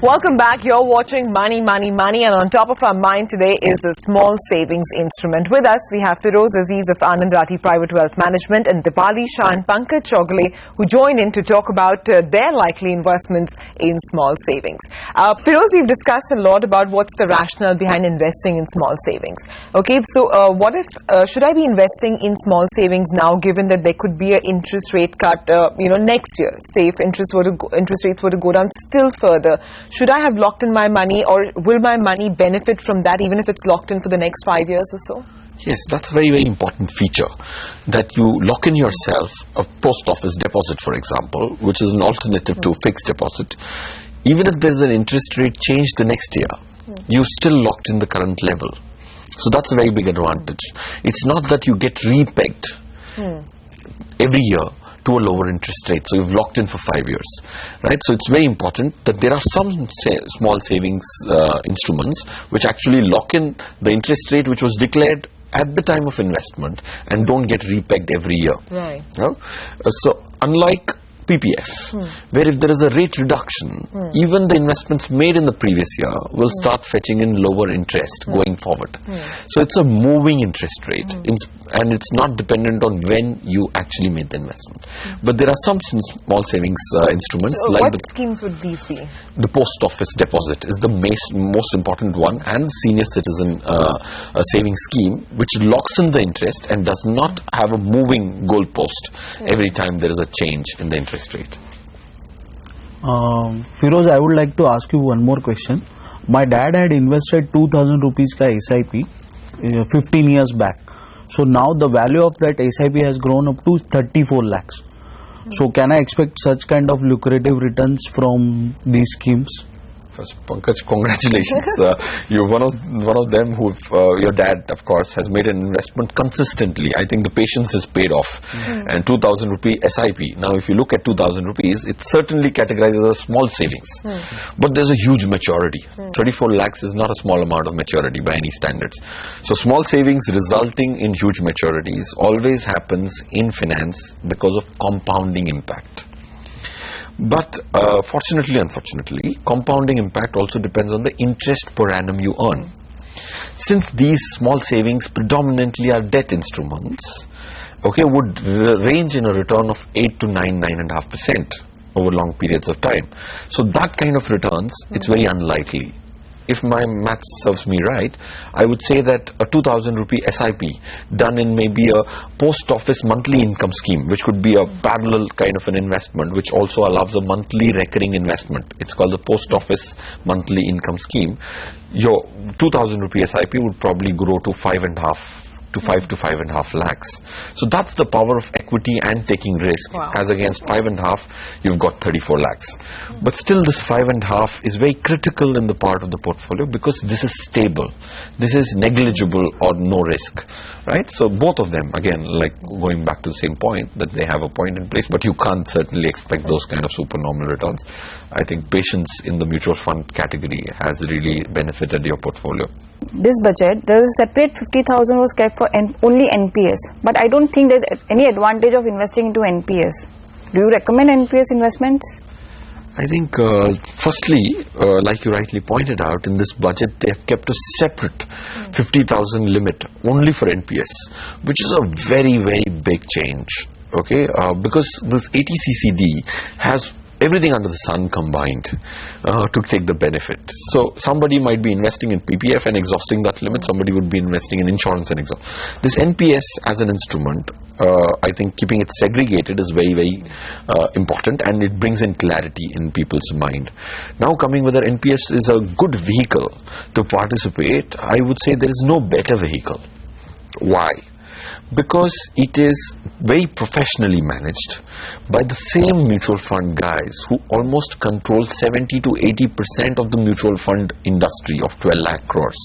Welcome back. You're watching Money, Money, Money, and on top of our mind today is a small savings instrument. With us, we have Firoz Aziz of Anand Rathi Private Wealth Management and Dipali Shah and Pankaj Chogle, who join in to talk about their likely investments in small savings. Firoz, we've discussed a lot about what's the rationale behind investing in small savings. Okay, so what if, should I be investing in small savings now, given that there could be an interest rate cut, next year? Say if interest rates were to go down still further. Should I have locked in my money, or will my money benefit from that even if it's locked in for the next 5 years or so? Yes, that's a very, very important feature, that you lock in yourself a post office deposit, for example, which is an alternative to fixed deposit. Even if there's an interest rate change the next year, you're still locked in the current level. So that's a very big advantage. It's not that you get repegged every year to a lower interest rate, so you've locked in for 5 years, right? So it's very important that there are some small savings instruments which actually lock in the interest rate which was declared at the time of investment and don't get repegged every year. Right. So unlike PPF, where if there is a rate reduction, even the investments made in the previous year will start fetching in lower interest going forward. So it's a moving interest rate, and it's not dependent on when you actually made the investment. But there are some small savings instruments. So like what schemes would these be? The post office deposit is the most important one, and senior citizen savings scheme, which locks in the interest and does not have a moving goalpost every time there is a change in the interest rate. Firoz, I would like to ask you one more question. My dad had invested 2,000 rupees ka SIP 15 years back. So now the value of that SIP has grown up to 34 lakhs. So can I expect such kind of lucrative returns from these schemes? First, Pankaj, congratulations. You're one of them who, your dad, of course, has made an investment consistently. I think the patience is paid off. And 2,000 rupee SIP. Now, if you look at 2,000 rupees, it's certainly categorized as a small savings. But there's a huge maturity. 34 lakhs is not a small amount of maturity by any standards. So small savings resulting in huge maturities always happens in finance because of compounding impact. But fortunately, unfortunately, compounding impact also depends on the interest per annum you earn. Since these small savings predominantly are debt instruments, would range in a return of 8 to 9.5% over long periods of time. So that kind of returns, it's very unlikely. If my maths serves me right, I would say that a 2,000 rupee SIP done in maybe a post office monthly income scheme, which could be a parallel kind of an investment, which also allows a monthly recurring investment. It's called the post office monthly income scheme. Your 2,000 rupee SIP would probably grow to 5 to 5.5 lakhs. So that's the power of equity and taking risk. As against 5.5, you've got 34 lakhs. But still, this 5.5 is very critical in the part of the portfolio because this is stable. This is negligible or no risk, right? So both of them, again, like going back to the same point, that they have a point in place, but you can't certainly expect those kind of supernormal returns. I think patience in the mutual fund category has really benefited your portfolio. This budget, there is a separate 50,000 was kept for only NPS, but I don't think there's any advantage of investing into NPS. Do you recommend NPS investments? I think firstly, like you rightly pointed out, in this budget they have kept a separate 50,000 limit only for NPS, which is a very, very big change. Because this 80CCD has everything under the sun combined to take the benefit. So somebody might be investing in PPF and exhausting that limit. Somebody would be investing in insurance and exhaust. This NPS as an instrument, I think keeping it segregated is very, very important, and it brings in clarity in people's mind. Now, coming whether NPS is a good vehicle to participate, I would say there is no better vehicle. Why? Because it is very professionally managed by the same mutual fund guys who almost control 70 to 80% of the mutual fund industry of 12 lakh crores.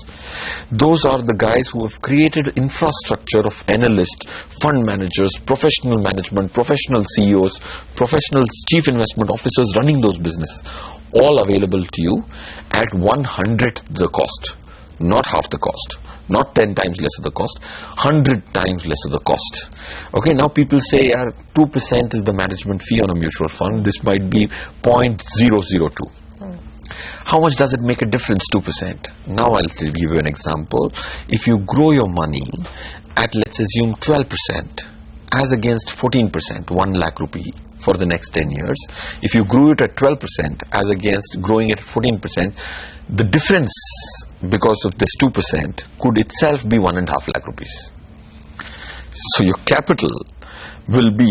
Those are the guys who have created infrastructure of analysts, fund managers, professional management, professional CEOs, professional chief investment officers running those businesses, all available to you at 1/100th the cost, not half the cost. Not 10 times less of the cost, 100 times less of the cost. Now people say 2% is the management fee on a mutual fund. This might be 0.002. How much does it make a difference? 2%. Now I'll give you an example. If you grow your money at, let's assume, 12% as against 14%, 1 lakh rupee for the next 10 years. If you grew it at 12% as against growing it at 14%, the difference because of this 2% could itself be 1.5 lakh rupees. So your capital will be,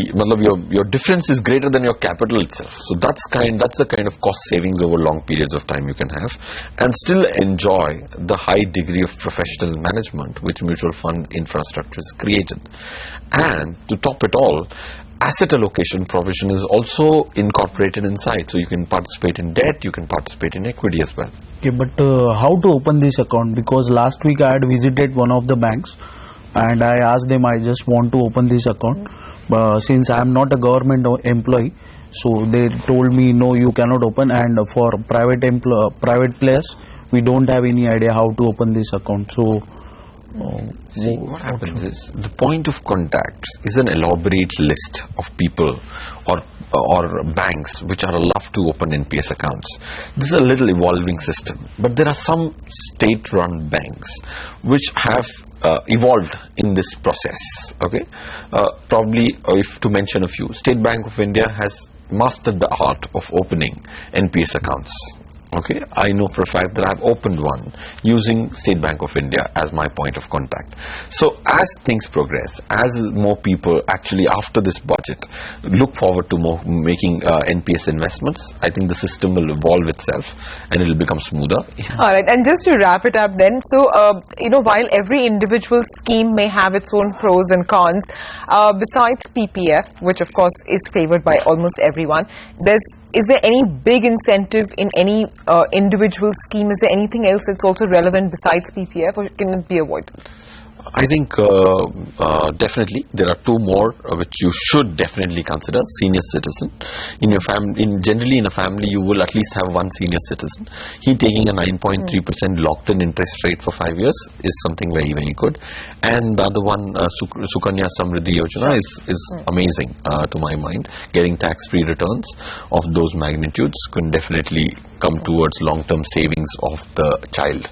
your difference is greater than your capital itself. So that's the kind of cost savings over long periods of time you can have, and still enjoy the high degree of professional management which mutual fund infrastructure has created. And to top it all, asset allocation provision is also incorporated inside, so you can participate in debt, you can participate in equity as well. Okay, but how to open this account? Because last week I had visited one of the banks and I asked them, I just want to open this account. Since I am not a government employee, so they told me no, you cannot open, and for private players we don't have any idea how to open this account. So see, what happens is, the point of contact is an elaborate list of people or banks which are allowed to open NPS accounts. This is a little evolving system, but there are some state-run banks which have evolved in this process. Okay, probably if to mention a few, State Bank of India has mastered the art of opening NPS accounts. Okay, I know for a fact that I've opened one using State Bank of India as my point of contact. So as things progress, as more people actually after this budget look forward to more making NPS investments, I think the system will evolve itself and it will become smoother. Alright, and just to wrap it up then, so while every individual scheme may have its own pros and cons, besides PPF, which of course is favored by almost everyone, is there any big incentive in any individual scheme? Is there anything else that's also relevant besides PPF, or can it be avoided? I think definitely there are two more which you should definitely consider. Senior citizen. In your generally in a family you will at least have one senior citizen. He taking a 9.3% locked in interest rate for 5 years is something very, very good. And the other one, Sukanya Samriddhi Yojana is amazing to my mind. Getting tax-free returns of those magnitudes can definitely come towards long-term savings of the child.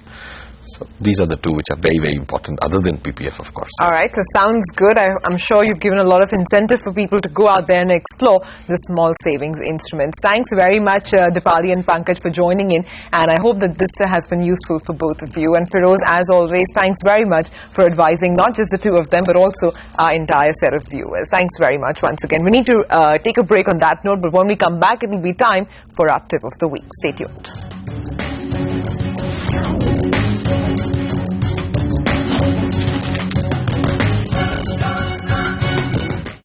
So these are the two which are very, very important, other than PPF, of course. All right, so sounds good. I'm sure you've given a lot of incentive for people to go out there and explore the small savings instruments. Thanks very much, Dipali and Pankaj, for joining in, and I hope that this has been useful for both of you. And Feroz, as always, thanks very much for advising not just the two of them, but also our entire set of viewers. Thanks very much once again. We need to take a break on that note, but when we come back, it will be time for our tip of the week. Stay tuned.